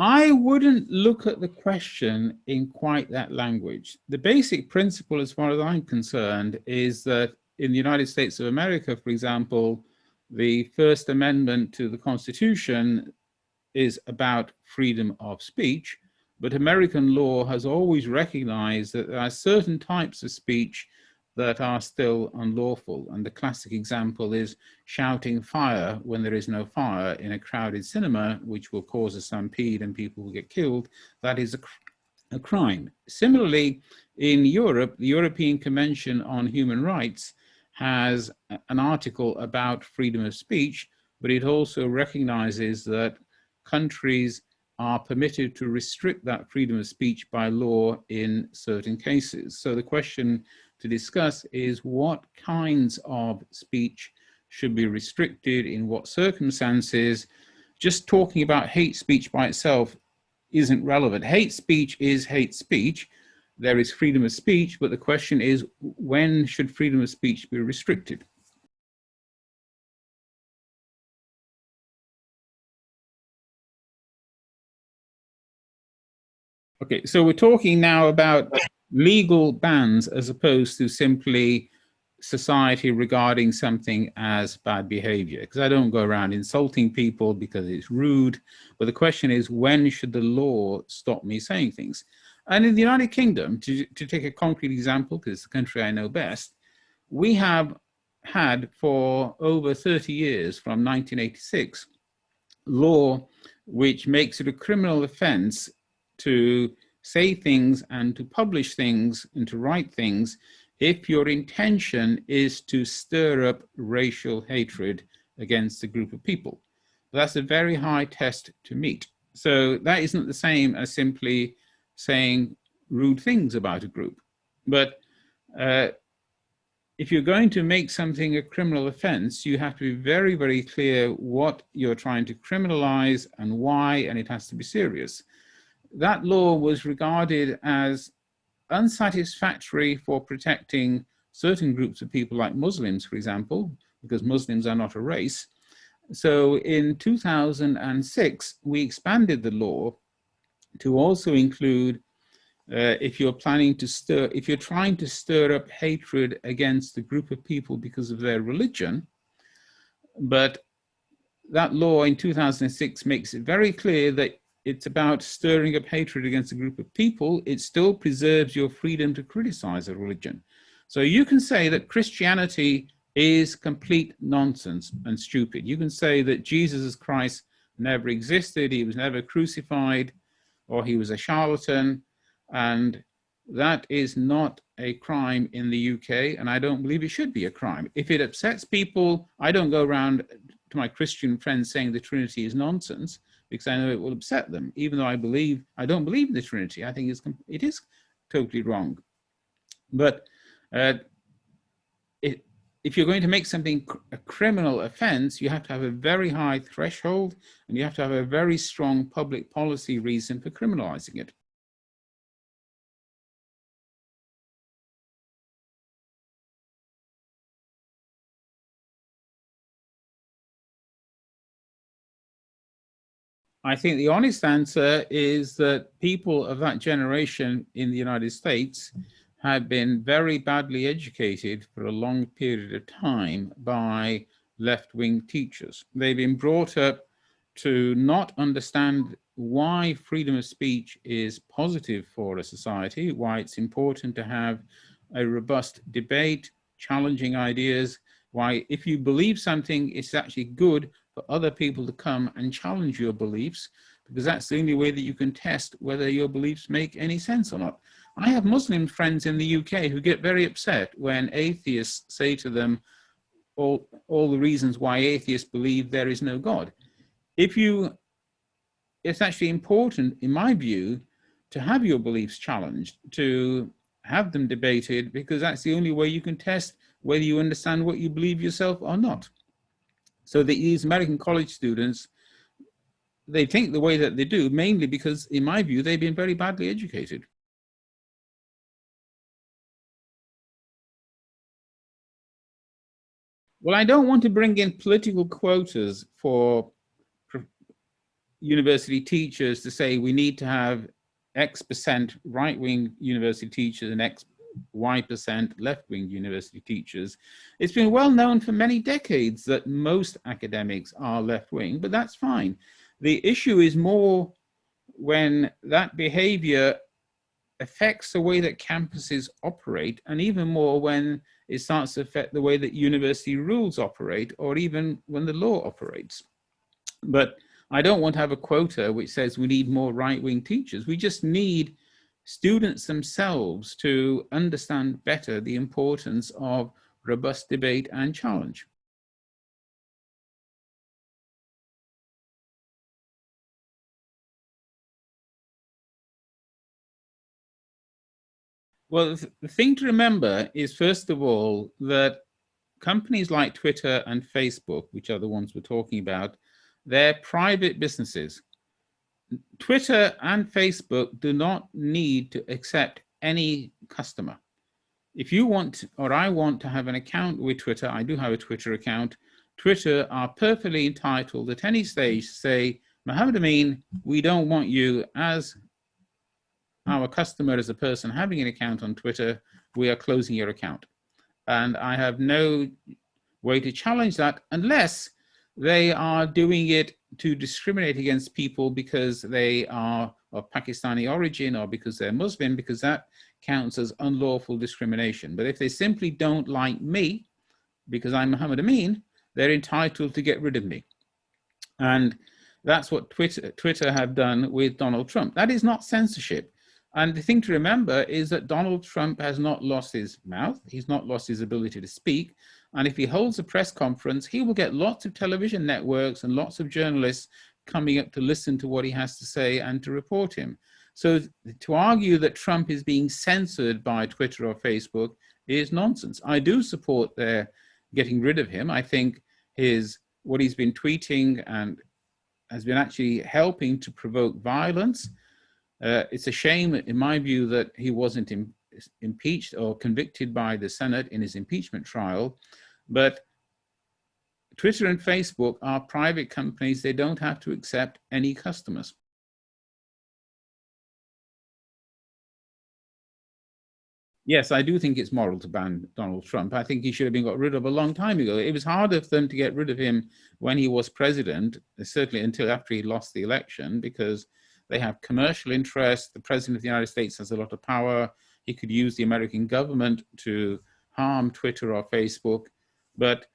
I wouldn't look at the question in quite that language. The basic principle, as far as I'm concerned, is that in the United States of America, for example, the First Amendment to the Constitution is about freedom of speech, but American law has always recognized that there are certain types of speech that are still unlawful. And the classic example is shouting fire when there is no fire in a crowded cinema, which will cause a stampede and people will get killed. That is a crime. Similarly, in Europe, the European Convention on Human Rights has an article about freedom of speech, but it also recognizes that countries are permitted to restrict that freedom of speech by law in certain cases. So the question to discuss is what kinds of speech should be restricted, in what circumstances. Just talking about hate speech by itself isn't relevant. Hate speech is hate speech. There is freedom of speech, but the question is, when should freedom of speech be restricted? Okay, so we're talking now about legal bans as opposed to simply society regarding something as bad behavior, because I don't go around insulting people because it's rude, but the question is, when should the law stop me saying things? And in the United Kingdom, to take a concrete example, because it's the country I know best, we have had for over 30 years, from 1986, law which makes it a criminal offense to say things and to publish things and to write things if your intention is to stir up racial hatred against a group of people. That's a very high test to meet. So that isn't the same as simply saying rude things about a group. But if you're going to make something a criminal offense, you have to be very, very clear what you're trying to criminalize and why, and it has to be serious. That law was regarded as unsatisfactory for protecting certain groups of people like Muslims, for example, because Muslims are not a race. So in 2006, we expanded the law to also include if you're trying to stir up hatred against a group of people because of their religion, but that law in 2006 makes it very clear that it's about stirring up hatred against a group of people. It still preserves your freedom to criticize a religion. So you can say that Christianity is complete nonsense and stupid. You can say that Jesus Christ never existed, he was never crucified, or he was a charlatan, and that is not a crime in the UK, and I don't believe it should be a crime. If it upsets people, I don't go around to my Christian friends saying the Trinity is nonsense, because I know it will upset them, even though I don't believe in the Trinity. I think it is totally wrong. But if you're going to make something a criminal offense, you have to have a very high threshold, and you have to have a very strong public policy reason for criminalizing it. I think the honest answer is that people of that generation in the United States have been very badly educated for a long period of time by left-wing teachers. They've been brought up to not understand why freedom of speech is positive for a society, why it's important to have a robust debate, challenging ideas, why if you believe something, it's actually good for other people to come and challenge your beliefs, because that's the only way that you can test whether your beliefs make any sense or not. I have Muslim friends in the UK who get very upset when atheists say to them all the reasons why atheists believe there is no God. It's actually important, in my view, to have your beliefs challenged, to have them debated, because that's the only way you can test whether you understand what you believe yourself or not. So these American college students, they think the way that they do, mainly because, in my view, they've been very badly educated. Well, I don't want to bring in political quotas for university teachers to say we need to have X% right-wing university teachers and Y% left-wing university teachers. It's been well known for many decades that most academics are left-wing, but that's fine. The issue is more when that behavior affects the way that campuses operate, and even more when it starts to affect the way that university rules operate, or even when the law operates. But I don't want to have a quota which says we need more right-wing teachers. We just need students themselves to understand better the importance of robust debate and challenge. Well, the thing to remember is, first of all, that companies like Twitter and Facebook, which are the ones we're talking about, they're private businesses. Twitter and Facebook do not need to accept any customer. If you want, or I want to have an account with Twitter, I do have a Twitter account, Twitter are perfectly entitled at any stage to say, Mohammed Amin, we don't want you as our customer, as a person having an account on Twitter, we are closing your account. And I have no way to challenge that unless they are doing it to discriminate against people because they are of Pakistani origin or because they're Muslim, because that counts as unlawful discrimination. But if they simply don't like me because I'm Mohammed Amin, they're entitled to get rid of me. And that's what Twitter have done with Donald Trump. That is not censorship. And the thing to remember is that Donald Trump has not lost his mouth. He's not lost his ability to speak. And if he holds a press conference, he will get lots of television networks and lots of journalists coming up to listen to what he has to say and to report him. So to argue that Trump is being censored by Twitter or Facebook is nonsense. I do support their getting rid of him. I think what he's been tweeting and has been actually helping to provoke violence. It's a shame, in my view, that he wasn't impeached or convicted by the Senate in his impeachment trial. But Twitter and Facebook are private companies. They don't have to accept any customers. Yes, I do think it's moral to ban Donald Trump. I think he should have been got rid of a long time ago. It was harder for them to get rid of him when he was president, certainly until after he lost the election, because they have commercial interests. The president of the United States has a lot of power. He could use the American government to harm Twitter or Facebook. But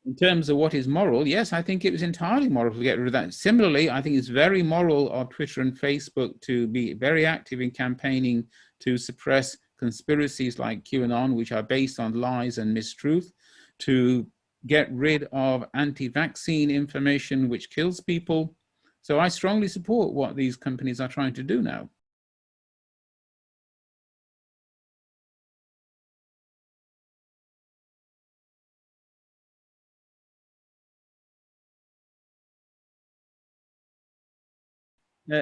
in terms of what is moral, yes, I think it was entirely moral to get rid of that. Similarly, I think it's very moral of Twitter and Facebook to be very active in campaigning to suppress conspiracies like QAnon, which are based on lies and mistruth, to get rid of anti-vaccine information which kills people. So I strongly support what these companies are trying to do now.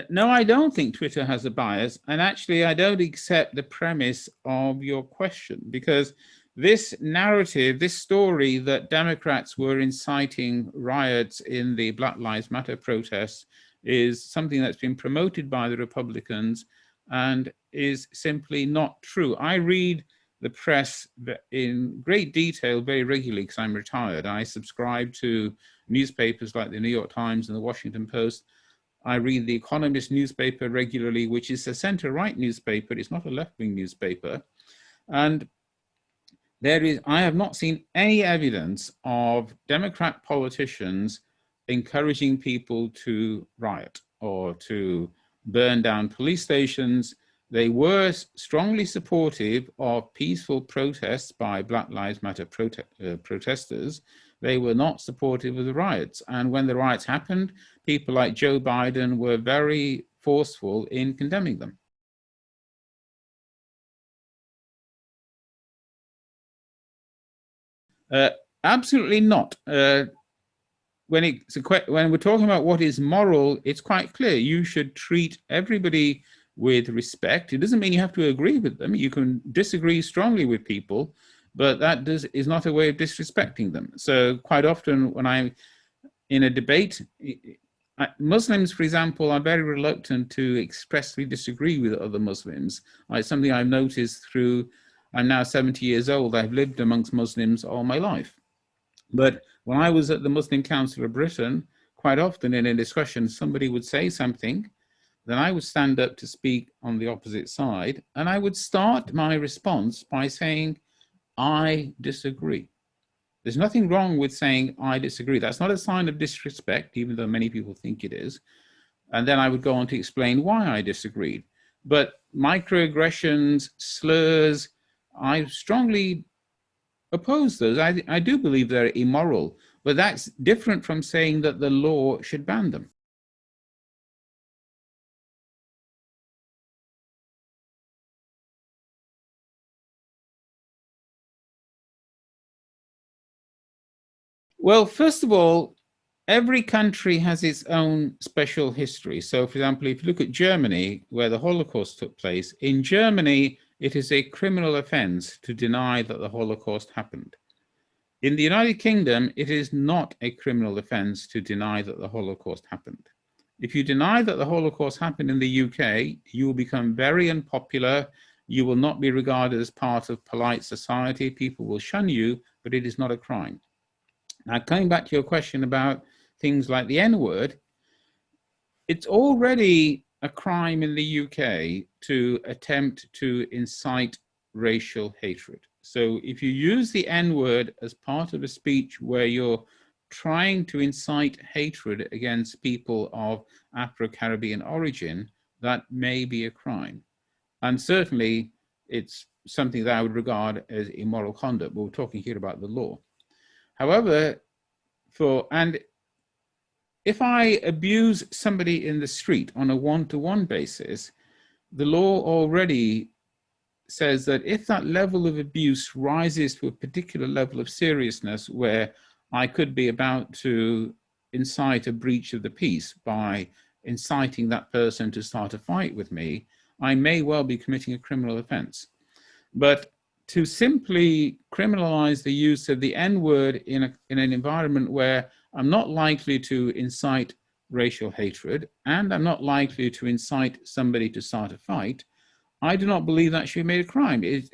No, I don't think Twitter has a bias. And actually, I don't accept the premise of your question, because this narrative, this story that Democrats were inciting riots in the Black Lives Matter protests is something that's been promoted by the Republicans and is simply not true. I read the press in great detail very regularly because I'm retired. I subscribe to newspapers like the New York Times and the Washington Post. I read the Economist newspaper regularly, which is a center-right newspaper. It's not a left-wing newspaper. And I have not seen any evidence of Democrat politicians encouraging people to riot or to burn down police stations. They were strongly supportive of peaceful protests by Black Lives Matter protesters. They were not supportive of the riots. And when the riots happened, people like Joe Biden were very forceful in condemning them. Absolutely not. When we're talking about what is moral, it's quite clear. You should treat everybody with respect. It doesn't mean you have to agree with them. You can disagree strongly with people, but that is not a way of disrespecting them. So quite often when I'm in a debate, Muslims, for example, are very reluctant to expressly disagree with other Muslims. It's something I've noticed through, I'm now 70 years old, I've lived amongst Muslims all my life. But when I was at the Muslim Council of Britain, quite often in a discussion, somebody would say something, then I would stand up to speak on the opposite side, and I would start my response by saying, I disagree. There's nothing wrong with saying, I disagree. That's not a sign of disrespect, even though many people think it is. And then I would go on to explain why I disagreed. But microaggressions, slurs, I strongly oppose those. I do believe they're immoral, but that's different from saying that the law should ban them. Well, first of all, every country has its own special history. So, for example, if you look at Germany, where the Holocaust took place, in Germany, it is a criminal offense to deny that the Holocaust happened. In the United Kingdom, it is not a criminal offense to deny that the Holocaust happened. If you deny that the Holocaust happened in the UK, you will become very unpopular. You will not be regarded as part of polite society. People will shun you, but it is not a crime. Now, coming back to your question about things like the N-word, it's already a crime in the UK to attempt to incite racial hatred. So if you use the N-word as part of a speech where you're trying to incite hatred against people of Afro-Caribbean origin, that may be a crime. And certainly it's something that I would regard as immoral conduct, but we're talking here about the law. However, if I abuse somebody in the street on a one-to-one basis, the law already says that if that level of abuse rises to a particular level of seriousness where I could be about to incite a breach of the peace by inciting that person to start a fight with me, I may well be committing a criminal offense. But to simply criminalize the use of the N-word in an environment where I'm not likely to incite racial hatred and I'm not likely to incite somebody to start a fight, I do not believe that should be made a crime. It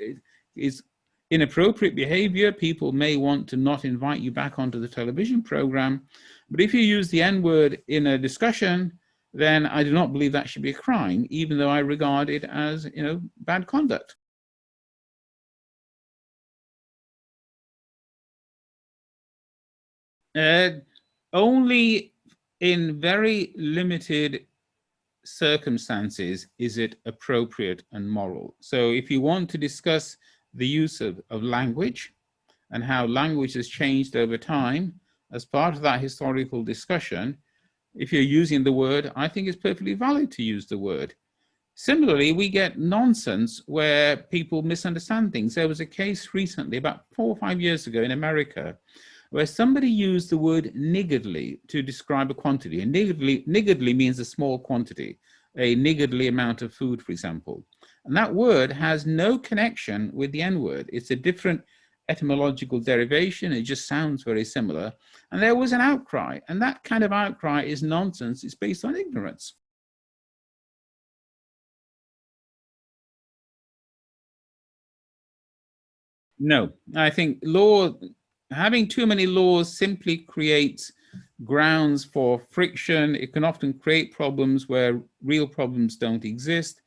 is inappropriate behavior. People may want to not invite you back onto the television program, but if you use the N-word in a discussion, then I do not believe that should be a crime, even though I regard it as, bad conduct. Only in very limited circumstances is it appropriate and moral. So if you want to discuss the use of language and how language has changed over time, as part of that historical discussion, if you're using the word, I think it's perfectly valid to use the word. Similarly, we get nonsense where people misunderstand things. There was a case recently, about 4 or 5 years ago in America, where somebody used the word niggardly to describe a quantity. And niggardly means a small quantity, a niggardly amount of food, for example. And that word has no connection with the N-word. It's a different etymological derivation. It just sounds very similar. And there was an outcry. And that kind of outcry is nonsense. It's based on ignorance. No, I think having too many laws simply creates grounds for friction. It can often create problems where real problems don't exist.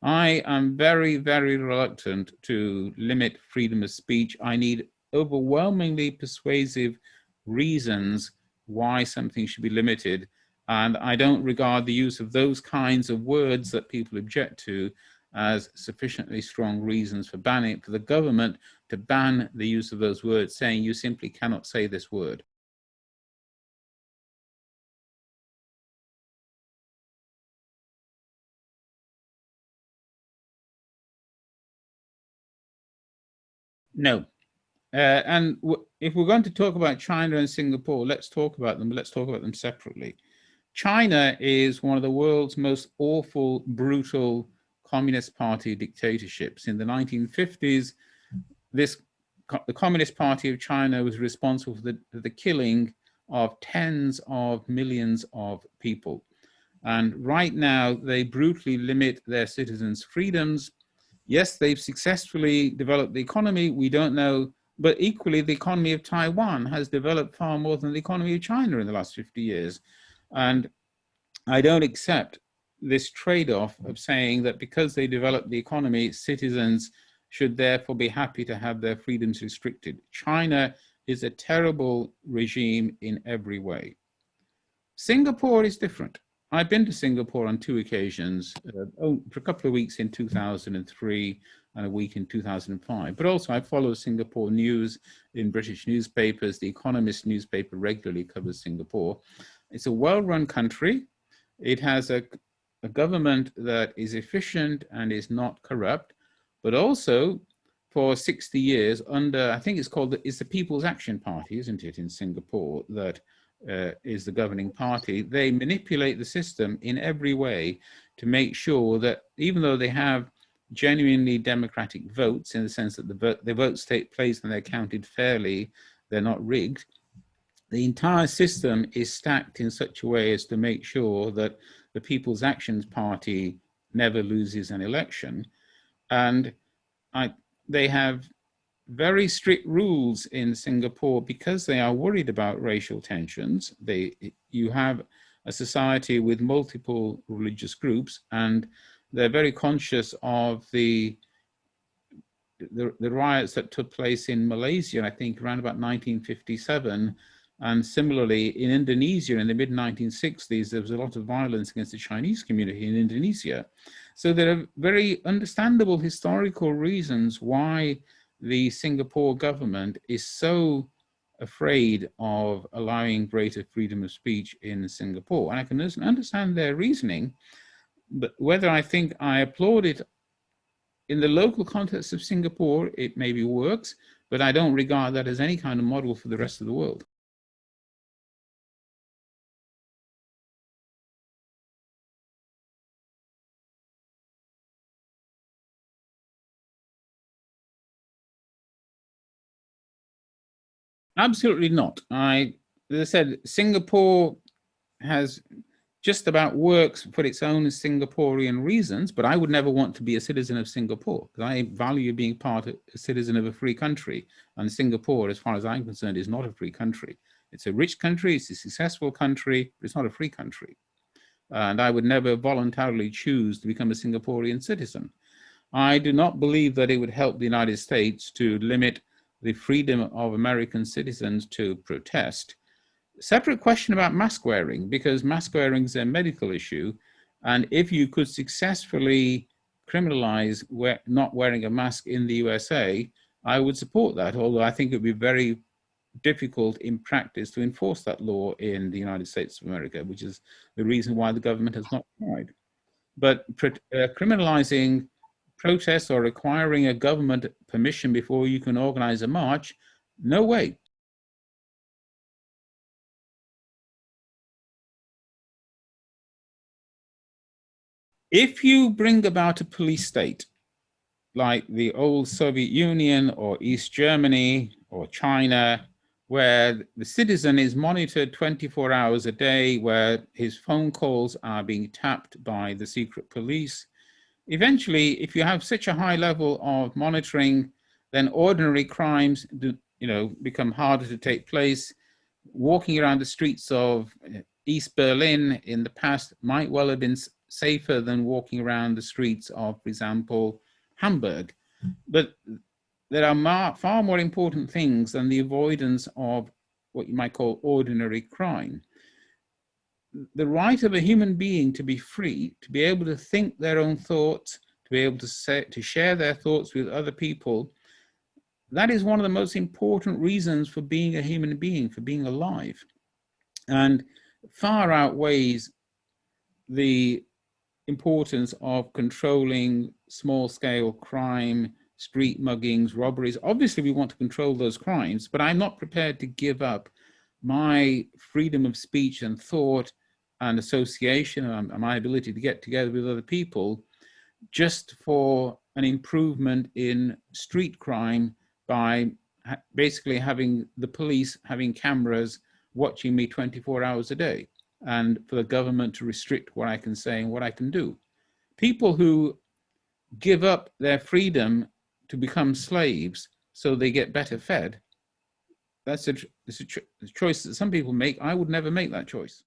I am very, very reluctant to limit freedom of speech. I need overwhelmingly persuasive reasons why something should be limited. And I don't regard the use of those kinds of words that people object to as sufficiently strong reasons for banning it, for the government to ban the use of those words, saying you simply cannot say this word. No. And if we're going to talk about China and Singapore, let's talk about them, but let's talk about them separately. China is one of the world's most awful, brutal Communist Party dictatorships. In the 1950s, the Communist Party of China was responsible for the killing of tens of millions of people. And right now, they brutally limit their citizens' freedoms. Yes, they've successfully developed the economy. We don't know, but equally, the economy of Taiwan has developed far more than the economy of China in the last 50 years. And I don't accept this trade-off of saying that because they developed the economy, citizens should therefore be happy to have their freedoms restricted. China is a terrible regime in every way. Singapore is different. I've been to Singapore on 2 occasions, for a couple of weeks in 2003 and a week in 2005. But also I follow Singapore news in British newspapers. The Economist newspaper regularly covers Singapore. It's a well-run country. It has a government that is efficient and is not corrupt, but also for 60 years under, I think it's called, it's the People's Action Party, isn't it, in Singapore, that is the governing party. They manipulate the system in every way to make sure that even though they have genuinely democratic votes, in the sense that the votes take place and they're counted fairly, they're not rigged, the entire system is stacked in such a way as to make sure that the People's Action Party never loses an election. And they have very strict rules in Singapore because they are worried about racial tensions. You have a society with multiple religious groups, and they're very conscious of the riots that took place in Malaysia, I think around about 1957. And similarly, in Indonesia in the mid-1960s, there was a lot of violence against the Chinese community in Indonesia. So there are very understandable historical reasons why the Singapore government is so afraid of allowing greater freedom of speech in Singapore. And I can understand their reasoning, but whether I think I applaud it in the local context of Singapore, it maybe works, but I don't regard that as any kind of model for the rest of the world. Absolutely not. As I said, Singapore has just about works for its own Singaporean reasons, but I would never want to be a citizen of Singapore because I value being a citizen of a free country. And Singapore, as far as I'm concerned, is not a free country. It's a rich country, it's a successful country, but it's not a free country. And I would never voluntarily choose to become a Singaporean citizen. I do not believe that it would help the United States to limit the freedom of American citizens to protest. Separate question about mask wearing, because mask wearing is a medical issue. And if you could successfully criminalize not wearing a mask in the USA, I would support that, although I think it would be very difficult in practice to enforce that law in the United States of America, which is the reason why the government has not tried. But criminalizing protests or requiring a government permission before you can organize a march, no way. If you bring about a police state, like the old Soviet Union or East Germany or China, where the citizen is monitored 24 hours a day, where his phone calls are being tapped by the secret police, eventually, if you have such a high level of monitoring, then ordinary crimes become harder to take place. Walking around the streets of East Berlin in the past might well have been safer than walking around the streets of, for example, Hamburg. But there are far more important things than the avoidance of what you might call ordinary crime. The right of a human being to be free, to be able to think their own thoughts, to be able to share their thoughts with other people, that is one of the most important reasons for being a human being, for being alive, and far outweighs the importance of controlling small-scale crime, street muggings, robberies. Obviously, we want to control those crimes, but I'm not prepared to give up my freedom of speech and thought and association and my ability to get together with other people just for an improvement in street crime by basically having the police having cameras watching me 24 hours a day, and for the government to restrict what I can say and what I can do. People who give up their freedom to become slaves so they get better fed, that's a choice that some people make. I would never make that choice.